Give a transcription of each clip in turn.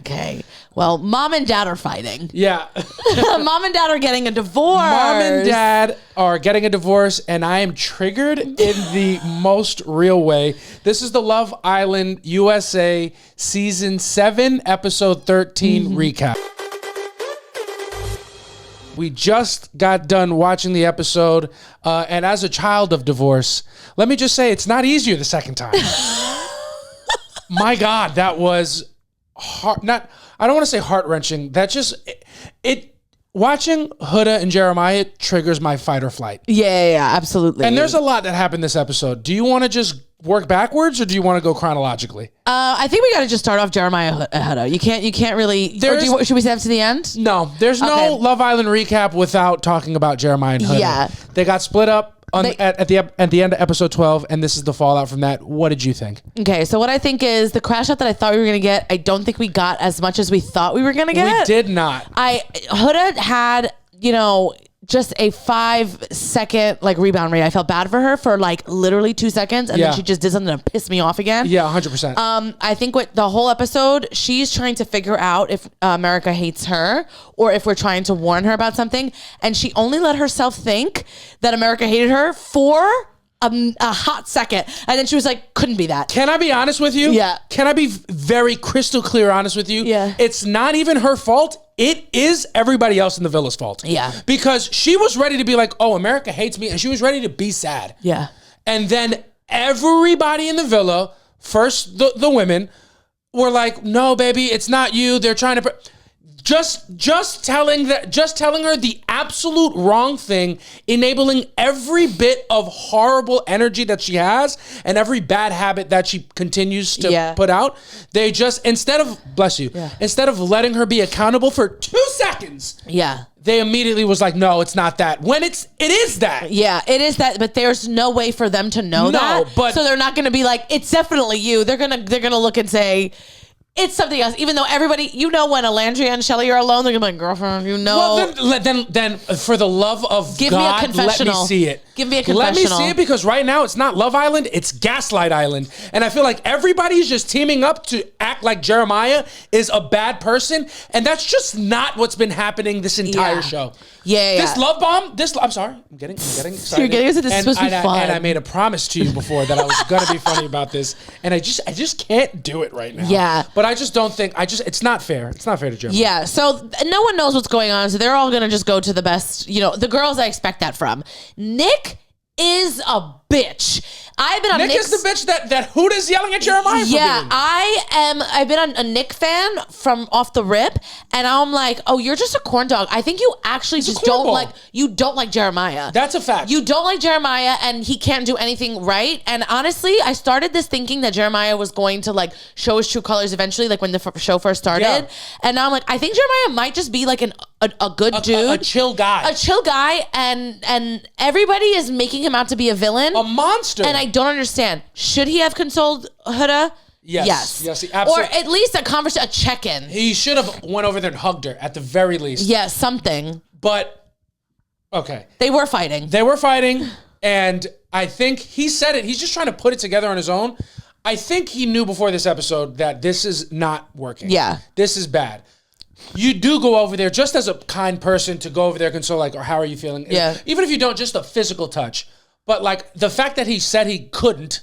Okay. Well, mom and dad are fighting. Yeah. Mom and dad are getting a divorce. Mom and dad are getting a divorce, and I am triggered in the most real way. This is the Love Island USA Season 7, Episode 13 recap. We just got done watching the episode, and as a child of divorce, let me just say it's not easier the second time. My God, that was I don't want to say heart-wrenching. That just, watching Huda and Jeremiah triggers my fight or flight. Yeah, absolutely. And there's a lot that happened this episode. Do you want to just work backwards, or do you want to go chronologically? I think we got to just start off Jeremiah Huda. You can't really. Should we save to the end? No, there's no Love Island recap without talking about Jeremiah and Huda. Yeah, they got split up at the end of episode 12, and this is the fallout from that. What did you think? Okay, so what I think is the crash out that I thought we were gonna get, I don't think we got as much as we thought we were gonna get. We did not. Huda had, just a 5-second rebound rate. I felt bad for her for literally 2 seconds, and then she just did something to piss me off again. Yeah, 100%. I think with the whole episode, she's trying to figure out if America hates her or if we're trying to warn her about something, and she only let herself think that America hated her for a hot second, and then she was like, couldn't be that. Can I be honest with you? Yeah. Can I be very crystal clear honest with you? Yeah. It's not even her fault. It is everybody else in the villa's fault. Yeah. Because she was ready to be like, oh, America hates me, and she was ready to be sad. Yeah. And then everybody in the villa, first the women, were like, no, baby, it's not you. They're trying to... Just telling her the absolute wrong thing, enabling every bit of horrible energy that she has and every bad habit that she continues to put out. They just, instead of letting her be accountable for 2 seconds, they immediately was like, no, it's not that. When it is that. Yeah, it is that, but there's no way for them to know that. So they're not going to be like, it's definitely you. They're going to look and say, it's something else, even though everybody, when Alandria and Shelly are alone, they're gonna be like, girlfriend, Well, then for the love of Give God, me a confessional. let me see it. Give me a confessional. Let me see it, because right now it's not Love Island, it's Gaslight Island. And I feel like everybody's just teaming up to act like Jeremiah is a bad person. And that's just not what's been happening this entire show. Yeah. This love bomb, I'm sorry, I'm getting excited. You're getting this is supposed to be fun. And I made a promise to you before that I was gonna be funny about this. And I just can't do it right now. Yeah. But I just don't think, it's not fair. It's not fair to Jeremiah. Yeah, so no one knows what's going on, so they're all gonna just go to the best, the girls I expect that from. Nick is a bitch. I've been on Nick is the bitch that Huda's yelling at Jeremiah for being. I've been a Nick fan from off the rip, and I'm like, oh, you're just a corn dog. I think you actually don't like Jeremiah. That's a fact. You don't like Jeremiah, and he can't do anything right. And honestly, I started this thinking that Jeremiah was going to show his true colors eventually, when the show first started. Yeah. And now I'm like, I think Jeremiah might just be a good dude. A chill guy. A chill guy, and everybody is making him out to be a villain. A monster. And I don't understand. Should he have consoled Huda? Yes. Yes, absolutely. Or at least a check-in. He should have went over there and hugged her at the very least. Yeah, something. But, okay. They were fighting. And I think he said it. He's just trying to put it together on his own. I think he knew before this episode that this is not working. Yeah. This is bad. You do go over there just as a kind person to go over there and console, or how are you feeling? Yeah. Even if you don't, just a physical touch. But the fact that he said he couldn't,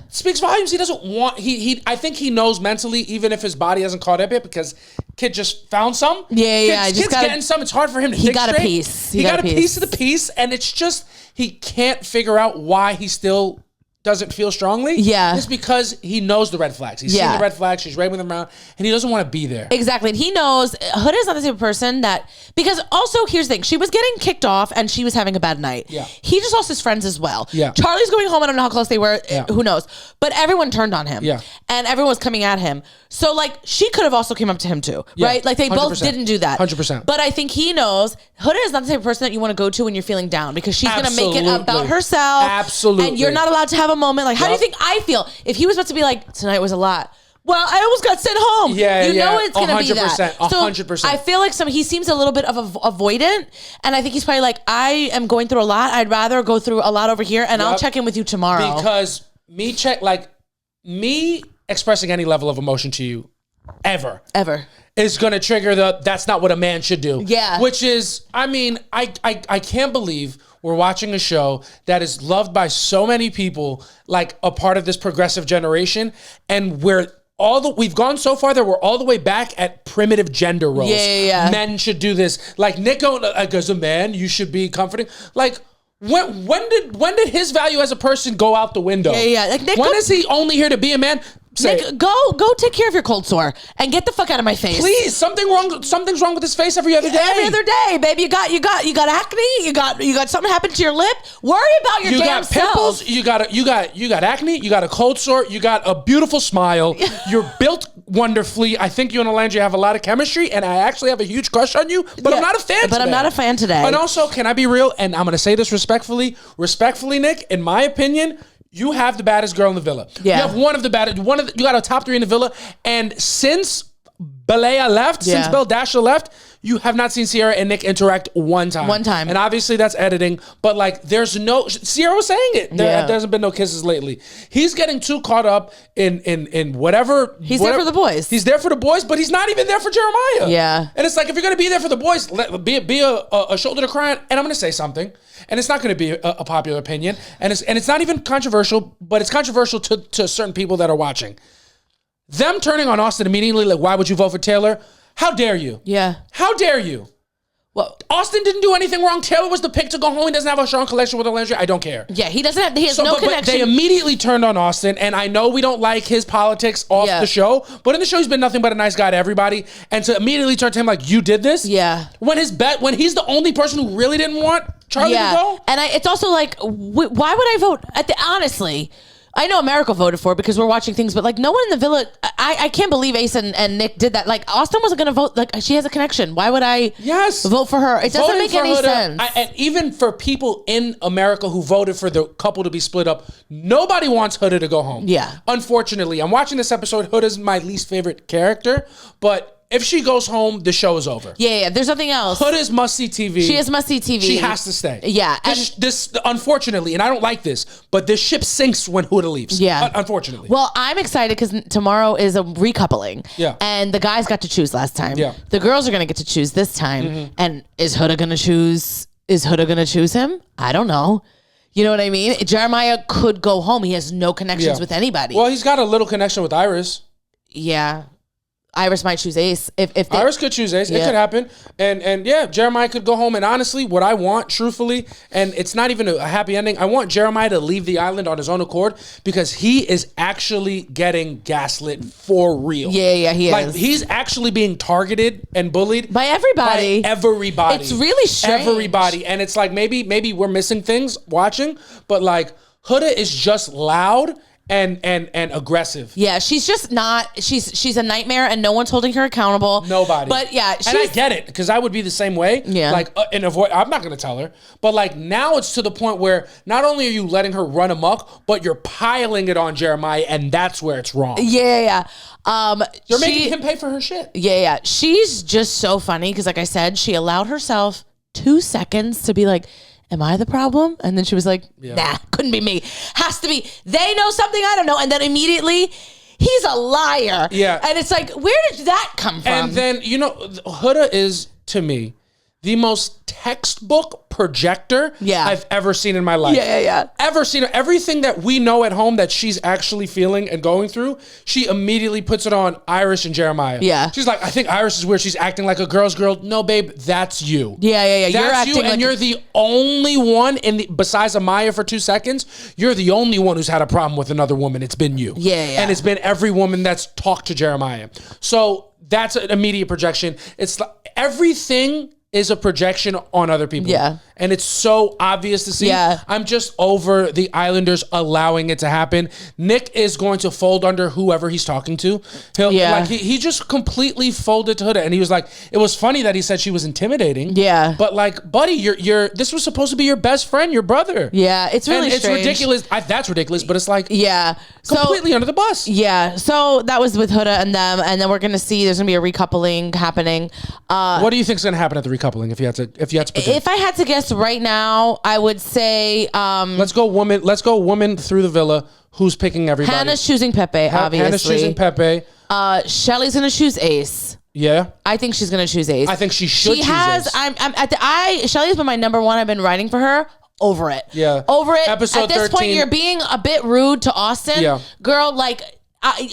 speaks volumes. He doesn't want. I think he knows mentally, even if his body hasn't caught up yet, because kid just found some. Kid's getting some. It's hard for him to. He got a piece. He got a piece of the piece, and it's just he can't figure out why he still doesn't feel strongly. Yeah. It's because he knows the red flags. He's seen the red flags. She's waving them around, and he doesn't want to be there. Exactly. And he knows Huda is not the type of person that, because also here's the thing, she was getting kicked off and she was having a bad night. Yeah. He just lost his friends as well. Yeah. Charlie's going home. I don't know how close they were. Yeah. Who knows? But everyone turned on him. Yeah. And everyone was coming at him. So she could have also came up to him too. Yeah. Right? They 100%. Both didn't do that. 100%. But I think he knows Huda is not the type of person that you want to go to when you're feeling down, because she's going to make it about herself. Absolutely. And you're not allowed to have a moment. How do you think I feel? If he was about to be like, tonight was a lot. Well, I almost got sent home. Yeah, you know it's going to be that. 100%. I feel like he seems a little bit of avoidant, and I think he's probably like, I am going through a lot. I'd rather go through a lot over here, and I'll check in with you tomorrow. Because me expressing any level of emotion to you ever. Is going to trigger that's not what a man should do. Yeah. Which is, I mean, I can't believe we're watching a show that is loved by so many people, like a part of this progressive generation, and we've gone so far that we're all the way back at primitive gender roles. Yeah. Men should do this. Like Nico, as a man, you should be comforting. Like, when did his value as a person go out the window? Yeah. Like Nick, when is he only here to be a man? Nick, go take care of your cold sore and get the fuck out of my face. Please, something's wrong with his face every other day. Every other day, baby. You got acne. You got something happened to your lip. Worry about your damn self. You got pimples. You got acne. You got a cold sore. You got a beautiful smile. You're built wonderfully. I think you and Alandria have a lot of chemistry, and I actually have a huge crush on you. But I'm not a fan. But I'm not a fan today. And also, can I be real? And I'm gonna say this respectfully, Nick. In my opinion, you have the baddest girl in the villa. Yeah. You have one of the baddest. You got a top 3 in the villa. And since Balea left, since Beldasha left, you have not seen Sierra and Nick interact one time. And obviously that's editing. But like, there's no. Sierra was saying it. There hasn't been no kisses lately. He's getting too caught up in whatever. He's there for the boys. He's there for the boys, but he's not even there for Jeremiah. Yeah. And it's like, if you're gonna be there for the boys, be a shoulder to cry on. And I'm gonna say something. And it's not going to be a popular opinion, and it's not even controversial, but it's controversial to certain people that are watching. Them turning on Austin immediately, like, why would you vote for Taylor? How dare you? Yeah. How dare you? Well, Austin didn't do anything wrong. Taylor was the pick to go home. He doesn't have a strong connection with Alandria. I don't care. Yeah, he doesn't have. He has no connection. But they immediately turned on Austin, and I know we don't like his politics off the show, but in the show he's been nothing but a nice guy to everybody. And to immediately turn to him like, you did this? Yeah. When he's the only person who really didn't want Charlie to go? And it's also like, why would I vote? Honestly, I know America voted for it because we're watching things, but like no one in the villa, I can't believe Ace and Nick did that. Like Austin wasn't going to vote. Like she has a connection. Why would I vote for her? It doesn't make any sense. And even for people in America who voted for the couple to be split up, nobody wants Huda to go home. Yeah. Unfortunately, I'm watching this episode. Huda's my least favorite character, but if she goes home, the show is over. Yeah. There's nothing else. Huda's must-see TV. She is must-see TV. She has to stay. Yeah. This unfortunately, and I don't like this, but this ship sinks when Huda leaves. Yeah. Unfortunately. Well, I'm excited because tomorrow is a recoupling. Yeah. And the guys got to choose last time. Yeah. The girls are going to get to choose this time. Mm-hmm. And is Huda going to choose him? I don't know. You know what I mean? Jeremiah could go home. He has no connections with anybody. Well, he's got a little connection with Iris. Yeah. Iris might choose Ace. If Iris could choose Ace. It could happen. And yeah, Jeremiah could go home. And honestly, what I want, truthfully, and it's not even a happy ending, I want Jeremiah to leave the island on his own accord because he is actually getting gaslit for real. Yeah, he is. Like, he's actually being targeted and bullied. By everybody. It's really strange. Everybody. And it's like, maybe we're missing things watching, but like, Huda is just loud and aggressive. Yeah, she's just not. She's a nightmare, and no one's holding her accountable. Nobody. But yeah, and I get it because I would be the same way. Yeah. Like I'm not gonna tell her, but like now it's to the point where not only are you letting her run amok, but you're piling it on Jeremiah, and that's where it's wrong. Yeah. You're making him pay for her shit. Yeah. She's just so funny because, like I said, she allowed herself 2 seconds to be like, am I the problem? And then she was like, nah, couldn't be me. Has to be. They know something I don't know. And then immediately, he's a liar. Yeah. And it's like, where did that come from? And then, Huda is, to me, the most textbook projector I've ever seen in my life. Yeah. Ever seen her. Everything that we know at home that she's actually feeling and going through, she immediately puts it on Iris and Jeremiah. Yeah. She's like, I think Iris is weird. She's acting like a girl's girl. No, babe, that's you. Yeah. That's you're acting you, and you're the only one besides Amaya for 2 seconds. You're the only one who's had a problem with another woman. It's been you. Yeah. And it's been every woman that's talked to Jeremiah. So that's an immediate projection. It's like everything is a projection on other people. Yeah. And it's so obvious to see. Yeah. I'm just over the Islanders allowing it to happen. Nick is going to fold under whoever he's talking to. He just completely folded to Huda. And he was like, it was funny that he said she was intimidating. Yeah. But like, buddy, this was supposed to be your best friend, your brother. Yeah. It's really strange. It's ridiculous. That's ridiculous, but it's like, yeah, completely under the bus. Yeah. So that was with Huda and them. And then we're going to see there's going to be a recoupling happening. What do you think is going to happen at the recoupling? recoupling if you had to predict? If I had to guess right now, I would say Let's go woman through the villa. Who's picking everybody? Hannah's choosing Pepe, obviously. Hannah's choosing Pepe. Shelly's gonna choose Ace. Yeah. I think she's gonna choose Ace. I think she should choose Ace. Shelly's been my number one. I've been writing for her. Over it. Yeah. Over it. Episode At this 13. point, you're being a bit rude to Austin. Yeah. Girl, like,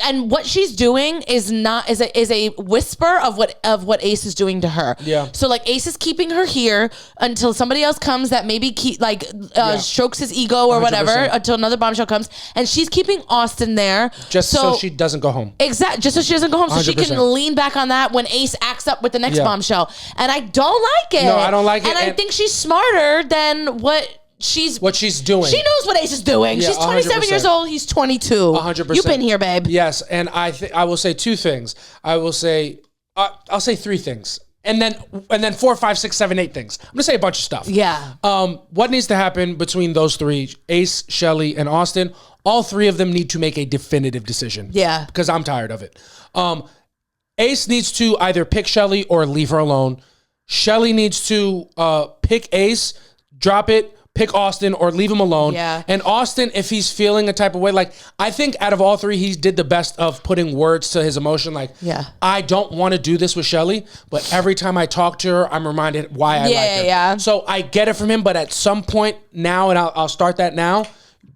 and what she's doing is a whisper of what Ace is doing to her. Yeah. So like Ace is keeping her here until somebody else comes that maybe strokes his ego or 100%. whatever until another bombshell comes, and she's keeping Austin there Just so she doesn't go home. Exactly. Just so she doesn't go home, so she 100%. can lean back on that when Ace acts up with the next bombshell. And I don't like it. No, I don't like it. And I think she's smarter than what she's doing. She knows what Ace is doing. Yeah, she's 27 100%. year old. He's 22. 100%. You've been here, babe. Yes, and I will say two things. I'll say three things, and then 4, 5, 6, 7, 8 things. I'm gonna say a bunch of stuff. Yeah. What needs to happen between those three? Ace, Shelly, and Austin. All three of them need to make a definitive decision. Yeah. Because I'm tired of it. Ace needs to either pick Shelly or leave her alone. Shelly needs to pick Ace, drop it, pick Austin, or leave him alone. Yeah. And Austin, if he's feeling a type of way, like, I think out of all three, he did the best of putting words to his emotion. Like, yeah. I don't want to do this with Shelly, but every time I talk to her, I'm reminded why I like her. Yeah. So I get it from him, but at some point now, and I'll start that now,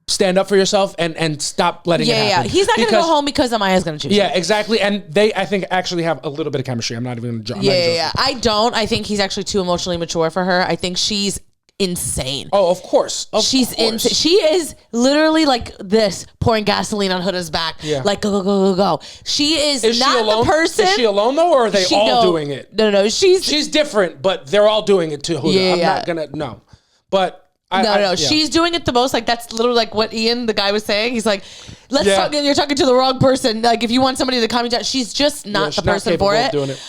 stand up for yourself and stop letting it happen. Yeah. He's not going to go home because Amaya's going to choose him. Exactly. And they, I think, actually have a little bit of chemistry. I'm not even going to jump. Yeah. I don't. I think he's actually too emotionally mature for her. I think she's insane. Oh, of course. She's insane. She is literally like this, pouring gasoline on Huda's back. Yeah. Like, go. She is not she alone? the person. Is she alone, though, or are they all doing it? No. She's different, but they're all doing it to Huda. Yeah, I'm not going to, no. But... No. She's doing it the most. Like, that's literally like what Ian, the guy, was saying. He's like, let's talk. And you're talking to the wrong person. Like, if you want somebody to calm you down, she's just not the person for it. Doing it.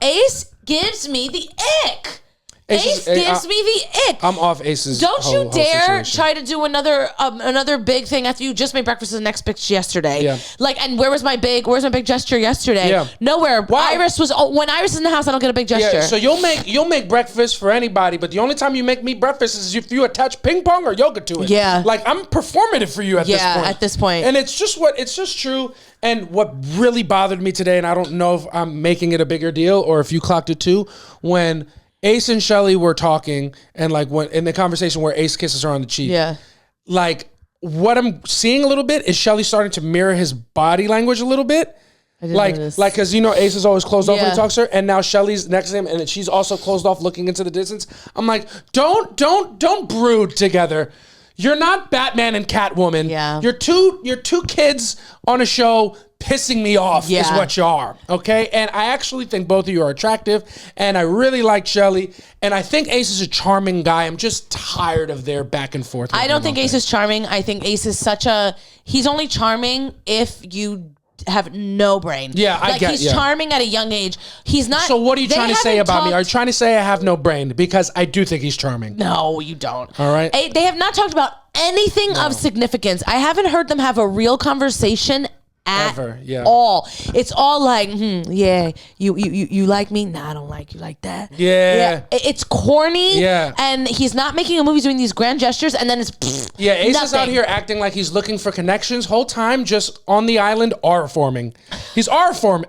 Ace gives me the ick. Ace gives me the ick. I'm off Ace's. Don't you dare situation. try to do another big thing after you just made breakfast the next bitch yesterday. Yeah. Like, and where's my big gesture yesterday? Yeah. Nowhere. Wow. When Iris is in the house, I don't get a big gesture. Yeah, so you'll make breakfast for anybody, but the only time you make me breakfast is if you attach ping pong or yoga to it. Yeah. Like, I'm performative for you at this point. Yeah, at this point. And it's just true. And what really bothered me today, and I don't know if I'm making it a bigger deal or if you clocked it too, when Ace and Shelly were talking, and like when in the conversation where Ace kisses her on the cheek. Yeah. Like, what I'm seeing a little bit is Shelly starting to mirror his body language a little bit. Like, because Ace is always closed off when he talks to her, and now Shelly's next to him, and she's also closed off, looking into the distance. I'm like, don't brood together. You're not Batman and Catwoman. Yeah. You're two kids on a show pissing me off is what you are. Okay. And I actually think both of you are attractive, and I really like Shelly, and I think Ace is a charming guy. I'm just tired of their back and forth. I don't think Ace is charming. I think Ace is he's only charming if you have no brain. Yeah, I get. He's charming at a young age. He's not. So what are you trying to say about me? Are you trying to say I have no brain? Because I do think he's charming. No, you don't. All right. They have not talked about anything of significance. I haven't heard them have a real conversation at all. It's all like, yeah, you like me? Nah, I don't like you like that. Yeah. It's corny. Yeah. And he's not making a movie doing these grand gestures, and then it's Ace nothing. is out here acting like he's looking for connections whole time, just on the island aura forming. He's aura farming.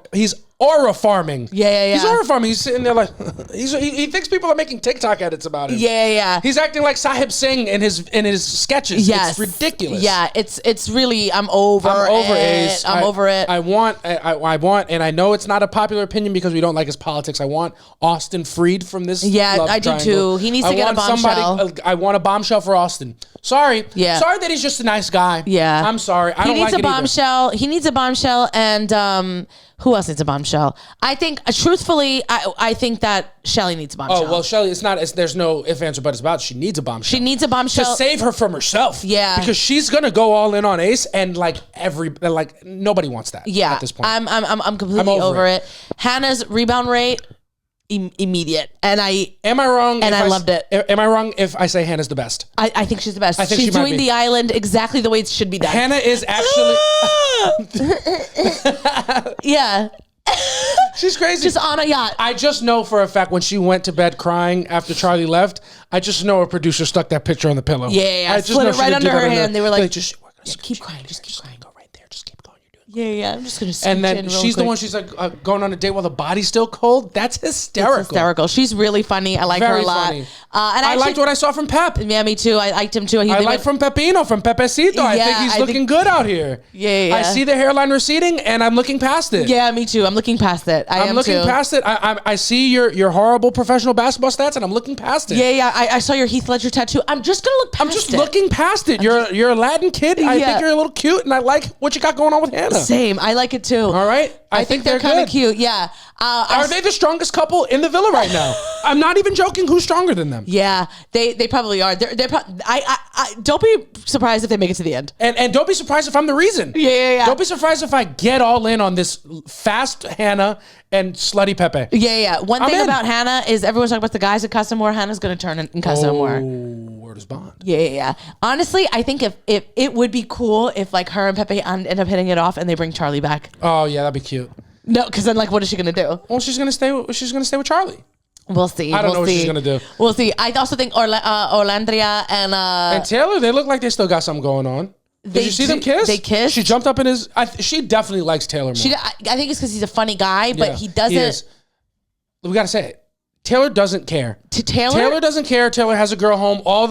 Yeah. He's aura farming. He's sitting there like he thinks people are making TikTok edits about him. Yeah. He's acting like Sahib Singh in his sketches. Yes. It's ridiculous. Yeah, it's really I'm over Ace. I'm over it. I want, and I know it's not a popular opinion because we don't like his politics. I want Austin freed from this. Yeah, love I do triangle. too. He needs to get a bombshell. I want a bombshell for Austin. Sorry. Yeah. Sorry that he's just a nice guy. Yeah. I'm sorry. I don't like it He needs a bombshell. He needs a bombshell, and who else needs a bombshell? I think, truthfully, I think that Shelly needs a bombshell. Oh, well, Shelly, there's no ifs, ands, or buts about it. She needs a bombshell. She needs a bombshell. To save her from herself. Yeah. Because she's going to go all in on Ace, and nobody wants that at this point. I'm completely over it. Hannah's rebound rate, immediate. And Am I wrong? And I loved it. Am I wrong if I say Hannah's the best? I think she's the best. I think she's she might doing be. the island exactly the way it should be done. Hannah is actually... Yeah. She's crazy. Just on a yacht. I just know for a fact when she went to bed crying after Charlie left, I just know a producer stuck that picture on the pillow. Yeah. I just Slid know it she right didn't do under that her hand. They were like, just keep crying. Just keep crying. Go right there. Just keep going. You're doing Yeah. I'm just going to And then she's the one, she's like going on a date while the body's still cold. That's hysterical. It's hysterical. She's really funny. I like her Very a lot. funny. And I liked what I saw from Pep. Yeah, me too. I liked him too. I like from Pepino, from Pepecito. I think he's looking good out here. Yeah. I see the hairline receding, and I'm looking past it. Yeah, me too. I'm looking past it. I'm looking past it. I see your horrible professional basketball stats, and I'm looking past it. Yeah. I saw your Heath Ledger tattoo. I'm just gonna look past it. I'm just looking past it. You're a Latin kid. I think you're a little cute, and I like what you got going on with Hannah. Same. I like it too. All right. I think they're kind of good. cute. Yeah. Are they the strongest couple in the villa right now? I'm not even joking. Who's stronger than them? Yeah, they probably are. I don't be surprised if they make it to the end. And don't be surprised if I'm the reason. Yeah. Don't be surprised if I get all in on this fast Hannah and slutty Pepe. Yeah. One thing about Hannah is everyone's talking about the guys at Casa Amor. Hannah's going to turn in Casa Amor. Word is bond. Yeah. Honestly, I think if it would be cool if like her and Pepe end up hitting it off and they bring Charlie back. Oh yeah, that'd be cute. No, because then like, what is she gonna do? Well, she's gonna stay with Charlie. We'll see. I don't know what she's gonna do. We'll see. I also think Orlandria and Taylor, they look like they still got something going on. Did you see them kiss? They kissed. She jumped up in his. She definitely likes Taylor more. I think it's because he's a funny guy, but he doesn't. We gotta say it. Taylor doesn't care. Taylor doesn't care. Taylor has a girl home. All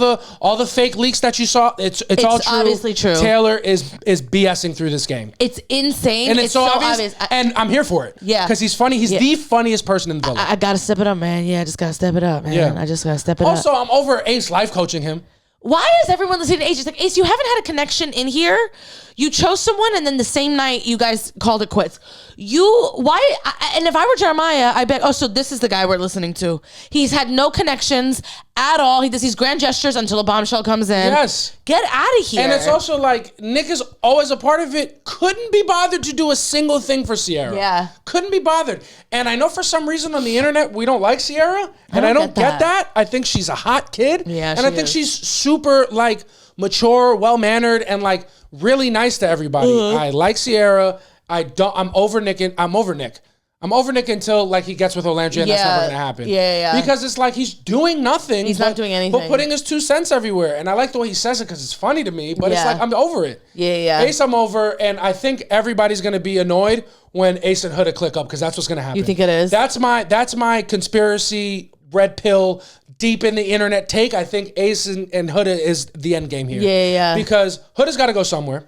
the fake leaks that you saw, it's all true. Obviously true. Taylor is BSing through this game. It's insane. And it's so obvious. And I'm here for it. Yeah. Because he's funny. He's the funniest person in the villa. I gotta step it up, man. Yeah, I just gotta step it up, man. Yeah. I just gotta step it up. Also, I'm over Ace life coaching him. Why is everyone listening to Ace? It's like, Ace, you haven't had a connection in here. You chose someone, and then the same night you guys called it quits. And if I were Jeremiah, I bet, so this is the guy we're listening to. He's had no connections at all. He does these grand gestures until a bombshell comes in. Yes. Get out of here. And it's also like, Nick is always a part of it. Couldn't be bothered to do a single thing for Sierra. Yeah. Couldn't be bothered. And I know for some reason on the internet, we don't like Sierra. And I don't get that. I think she's a hot kid. Yeah, and I think she's super, like, mature, well-mannered, and, like, really nice to everybody. I like Sierra. I'm over Nick. I'm over Nick until like he gets with Olandria, and that's never gonna happen. Yeah. Because it's like he's doing nothing. He's not doing anything. But putting his 2 cents everywhere. And I like the way he says it because it's funny to me. But it's like I'm over it. Yeah. Ace, I'm over, and I think everybody's gonna be annoyed when Ace and Huda click up because that's what's gonna happen. You think it is? That's my conspiracy red pill deep in the internet take. I think Ace and Huda is the end game here. Yeah. Because Huda's got to go somewhere.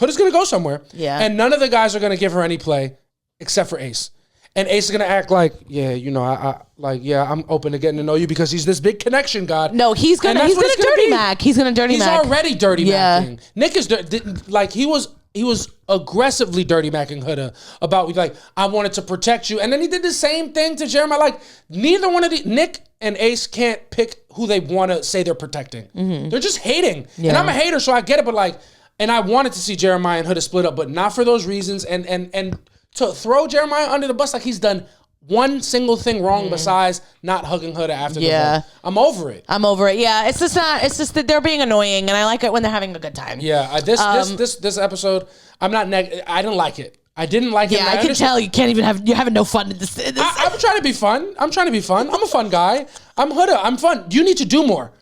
Huda's going to go somewhere. Yeah. And none of the guys are going to give her any play except for Ace. And Ace is going to act like, I'm open to getting to know you because he's this big connection god. No, he's gonna dirty Mac. He's gonna dirty Mac. He's already dirty Macking. Nick is he was aggressively dirty Macking Huda about like, I wanted to protect you. And then he did the same thing to Jeremiah. Like, neither one of Nick and Ace can't pick who they want to say they're protecting. Mm-hmm. They're just hating. Yeah. And I'm a hater, so I get it, but like, and I wanted to see Jeremiah and Huda split up, but not for those reasons. And to throw Jeremiah under the bus like he's done one single thing wrong besides not hugging Huda after the vote. I'm over it. Yeah, it's just that they're being annoying, and I like it when they're having a good time. Yeah, this episode, I didn't like it. I didn't like it. Yeah, I can tell you can't even you're having no fun in this. I'm trying to be fun. I'm a fun guy. I'm Huda. I'm fun. You need to do more.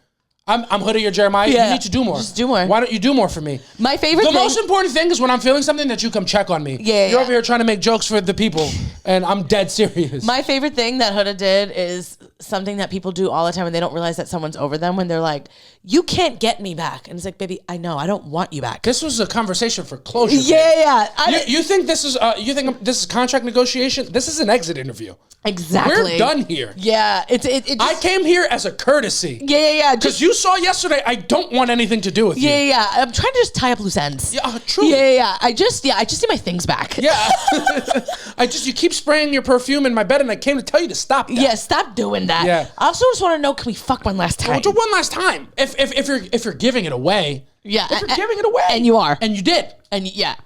I'm Huda, you're Jeremiah. Yeah. You need to do more. Just do more. Why don't you do more for me? My favorite thing. The most important thing is when I'm feeling something that you come check on me. Yeah. You're over here trying to make jokes for the people, and I'm dead serious. My favorite thing that Huda did is something that people do all the time when they don't realize that someone's over them, when they're like, you can't get me back. And it's like, baby, I know. I don't want you back. This was a conversation for closure. Yeah. You think this is contract negotiation? This is an exit interview. Exactly. We're done here. Yeah. I came here as a courtesy. Yeah. Because you saw yesterday, I don't want anything to do with you. Yeah. I'm trying to just tie up loose ends. Yeah, true. Yeah. I just need my things back. Yeah. You keep spraying your perfume in my bed, and I came to tell you to stop that. Yeah, stop doing that. Yeah. I also just want to know, can we fuck one last time? Well, do one last time. If you're giving it away. Yeah. If you're giving it away. And you are. And you did. And yeah.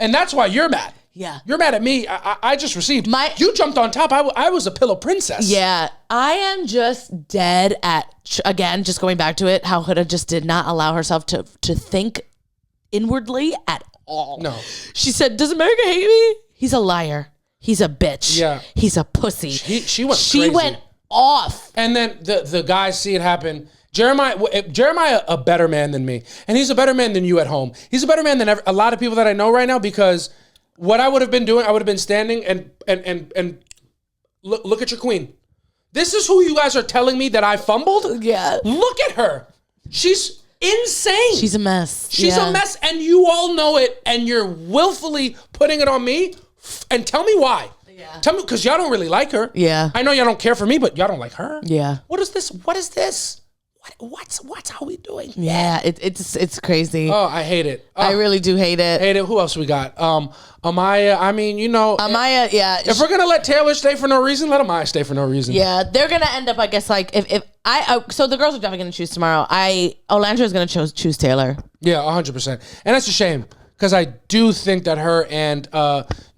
And that's why you're mad. Yeah. You're mad at me. I just received. You jumped on top. I was a pillow princess. Yeah. I am just dead at, again, just going back to it, how Huda just did not allow herself to think inwardly at all. No. She said, does America hate me? He's a liar. He's a bitch. Yeah. He's a pussy. She went She crazy. went off. And then the guys see it happen. Jeremiah, a better man than me, and he's a better man than you at home. He's a better man than a lot of people that I know right now, because what I would have been doing, I would have been standing and look at your queen. This is who you guys are telling me that I fumbled? Yeah. Look at her. She's insane. She's a mess. She's a mess, and you all know it, and you're willfully putting it on me. And tell me why. Yeah. Tell me, because y'all don't really like her. Yeah. I know y'all don't care for me, but y'all don't like her. Yeah. What is this? What is this? What's how we doing? Yeah, it's crazy. Oh, I hate it. I really do hate it. Hate it. Who else we got? Amaya. I mean, Amaya, yeah. If we're gonna let Taylor stay for no reason, let Amaya stay for no reason. Yeah, they're gonna end up, I guess, like if so the girls are definitely gonna choose tomorrow. Olandra is gonna choose Taylor. Yeah, 100%, and that's a shame. Because I do think that her and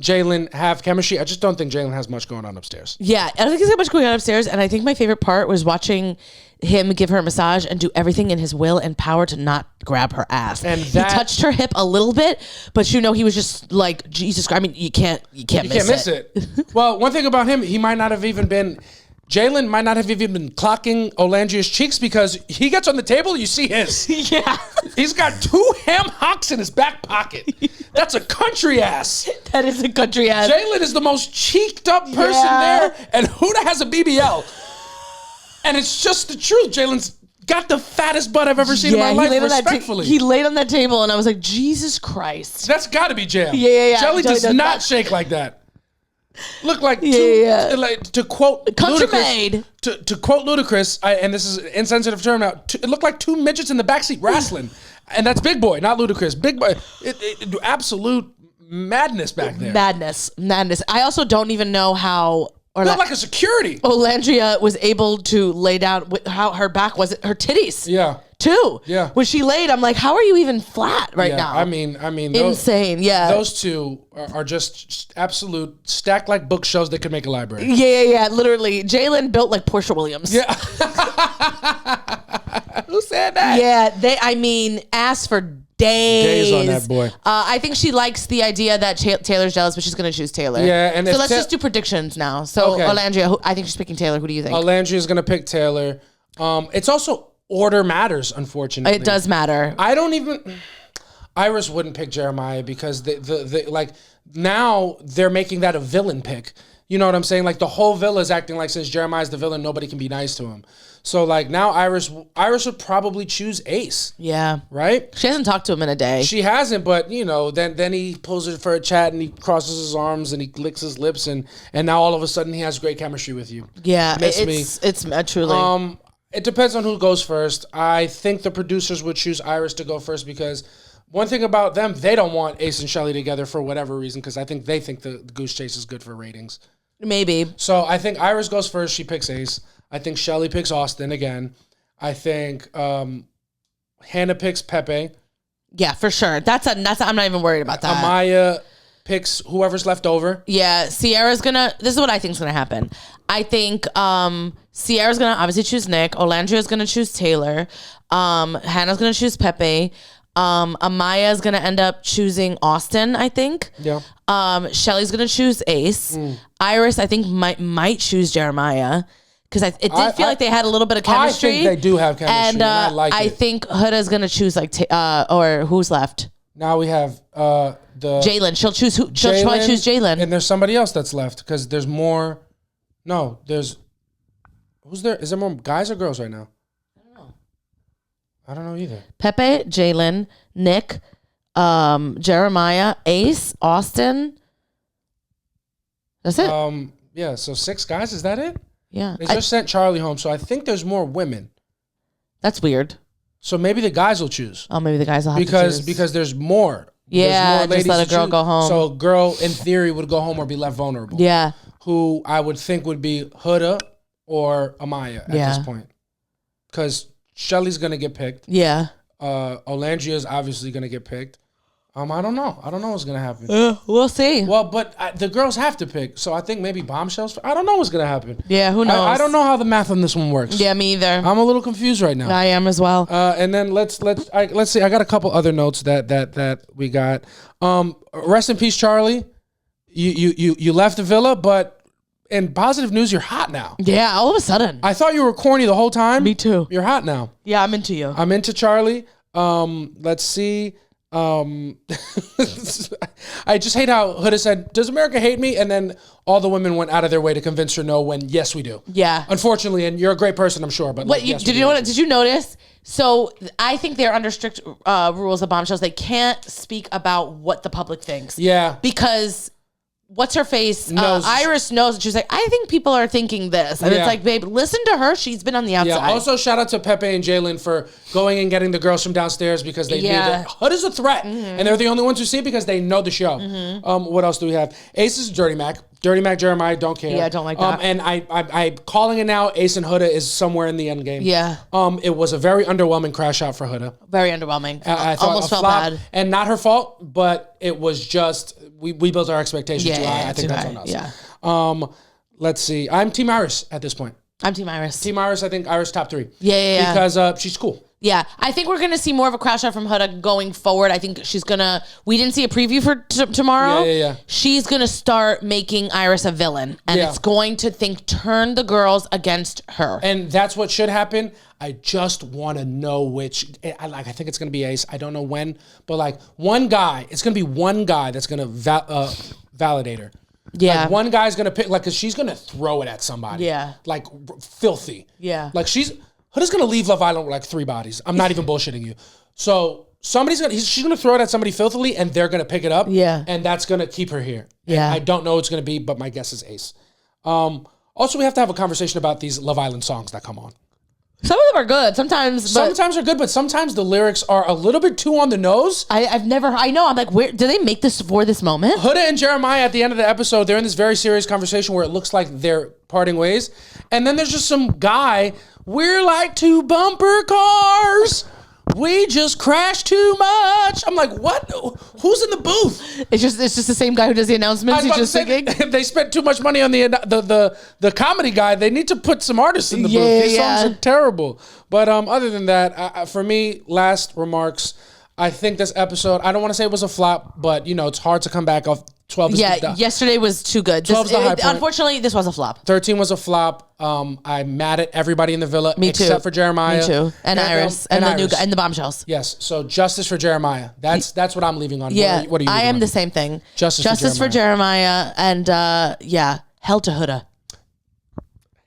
Jalen have chemistry. I just don't think Jalen has much going on upstairs. Yeah, I don't think he's got much going on upstairs. And I think my favorite part was watching him give her a massage and do everything in his will and power to not grab her ass. And he touched her hip a little bit, but he was just like, Jesus Christ. I mean, you can't miss it. Well, one thing about him, he might not have even been... Jalen might not have even been clocking Olandria's cheeks, because he gets on the table, you see his. Yeah. He's got 2 ham hocks in his back pocket. That's a country ass. That is a country ass. Jalen is the most cheeked up person there, and Huda has a BBL. And it's just the truth. Jalen's got the fattest butt I've ever seen in my life, respectfully. He laid on that table, and I was like, Jesus Christ. That's got to be Jam. Yeah. Jelly does not shake like that. Look like like to quote country made. To quote Ludacris, and this is an insensitive term now. It looked like 2 midgets in the backseat wrestling, and that's Big Boy, not Ludacris. Big Boy, absolute madness back there. Madness. I also don't even know how. Or not like a security. Olandria was able to lay down with how her back was, her titties. Yeah. Too. Yeah. When she laid, I'm like, how are you even flat right now? I mean, insane. Those two are just absolute stacked like bookshelves that could make a library. Yeah. Literally, Jalen built like Portia Williams. Yeah. Who said that? Yeah. Ass for days on that boy. I think she likes the idea that Taylor's jealous, but she's going to choose Taylor. Yeah, and so let's just do predictions now. So okay. Olandria, I think she's picking Taylor. Who do you think? Olandria's going to pick Taylor. It's also order matters, unfortunately. It does matter. Iris wouldn't pick Jeremiah, because like now they're making that a villain pick. You know what I'm saying? Like the whole villa is acting like, since Jeremiah's the villain, nobody can be nice to him. So like now Iris would probably choose Ace. Yeah. Right? She hasn't talked to him in a day. She hasn't, but then he pulls her for a chat and he crosses his arms and he licks his lips and now all of a sudden he has great chemistry with you. Yeah. It's truly. It depends on who goes first. I think the producers would choose Iris to go first, because one thing about them, they don't want Ace and Shelly together for whatever reason, because they think the Goose Chase is good for ratings. Maybe. So I think Iris goes first. She picks Ace. I think Shelly picks Austin again. I think Hannah picks Pepe. Yeah, for sure. I'm not even worried about that. Amaya picks whoever's left over. Yeah, Sierra's gonna. This is what I think is gonna happen. I think Sierra's gonna obviously choose Nick. Olandria's gonna choose Taylor. Hannah's gonna choose Pepe. Amaya's gonna end up choosing Austin, I think. Yeah. Shelly's gonna choose Ace. Iris, I think might choose Jeremiah, because it did feel like they had a little bit of chemistry. I think they do have chemistry, and I like it. I think Huda's gonna choose or who's left. Now we have the Jalen. She'll choose who? She'll probably choose Jalen. And there's somebody else that's left, because there's more. No, who's there? Is there more guys or girls right now? I don't know either. Pepe, Jalen, Nick, Jeremiah, Ace, Austin. That's it. Yeah, so 6 guys. Is that it? Yeah. They just sent Charlie home, so I think there's more women. That's weird. So maybe the guys will choose. Oh, maybe the guys will have to choose. Because there's more. Yeah, there's more just let a girl go home. So a girl, in theory, would go home or be left vulnerable. Yeah. Who I would think would be Huda or Amaya at this point. Because Shelly's going to get picked. Yeah. Olandria is obviously going to get picked. I don't know. I don't know what's going to happen. We'll see. Well, but the girls have to pick. So I think maybe Bombshells. I don't know what's going to happen. Yeah, who knows? I don't know how the math on this one works. Yeah, me either. I'm a little confused right now. I am as well. And then let's see. I got a couple other notes that we got. Rest in peace, Charlie. you left the villa, but in positive news, you're hot now. Yeah, all of a sudden. I thought you were corny the whole time. Me too. You're hot now. Yeah, I'm into you. I'm into Charlie. Let's see. I just hate how Huda said, "Does America hate me?" And then all the women went out of their way to convince her no. When yes, we do. Yeah. Unfortunately, and you're a great person, I'm sure. But What did you notice? So I think they're under strict rules of bombshells. They can't speak about what the public thinks. Yeah. Because what's her face? Knows. Iris knows. And she's like, I think people are thinking this. And Yeah. it's like, babe, listen to her. She's been on the outside. Yeah. Also, shout out to Pepe and Jalen for going and getting the girls from downstairs because they knew that Huda's a threat, and they're the only ones who see it because they know the show. What else do we have? Ace is Dirty Mac. Dirty Mac Jeremiah, don't care. Yeah, I don't like that. And I calling it now. Ace and Huda is somewhere in the end game. Yeah. It was a very underwhelming crash out for Huda. Very underwhelming. I thought almost a felt flop, bad. and not her fault, but it was just we built our expectations too high. I think too that's high. on us. Yeah. Let's see. I'm Team Iris at this point. I'm Team Iris. Team Iris. I think Iris top 3. Yeah. Because she's cool. Yeah, I think we're going to see more of a crash out from Huda going forward. I think she's going to... We didn't see a preview for tomorrow. Yeah. She's going to start making Iris a villain. And it's going to turn the girls against her. And that's what should happen. I just want to know which... I think it's going to be Ace. I don't know when. But one guy... It's going to be one guy that's going to validate her. Yeah. One guy's going to pick... because she's going to throw it at somebody. Yeah. Filthy. Yeah. Huda's gonna leave Love Island with 3 bodies. I'm not even bullshitting you. So she's gonna throw it at somebody filthily, and they're gonna pick it up. Yeah, and that's gonna keep her here. Yeah, and I don't know what it's gonna be, but my guess is Ace. Also, we have to have a conversation about these Love Island songs that come on. Some of them are good. Sometimes are good, but sometimes the lyrics are a little bit too on the nose. I know. I'm like, where do they make this for this moment? Huda and Jeremiah at the end of the episode, they're in this very serious conversation where it looks like they're parting ways, and then there's just some guy. We're like 2 bumper cars. We just crashed too much. I'm like, what? Who's in the booth? It's just the same guy who does the announcements. He's just singing. If they spent too much money on the comedy guy, they need to put some artists in the booth. These songs are terrible. But other than that, for me, last remarks. I think this episode, I don't want to say it was a flop, but it's hard to come back off 12. Yesterday was too good. 12's the high point. Unfortunately, this was a flop. 13 was a flop. I'm mad at everybody in the villa, except for Jeremiah. Me too. And Iris and the new guy and the bombshells. Yes. So justice for Jeremiah. That's what I'm leaving on. Yeah. What are you? I am the same thing. Justice for Jeremiah and hell to Huda.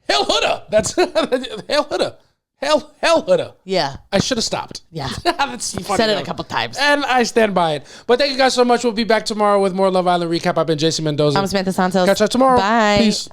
Hell Huda. That's hell Huda. Hell Huda. Yeah. I should have stopped. Yeah. That's You've funny, said it a couple times. And I stand by it. But thank you guys so much. We'll be back tomorrow with more Love Island recap. I've been JC Mendoza. I'm Samantha Santos. Catch us tomorrow. Bye. Peace.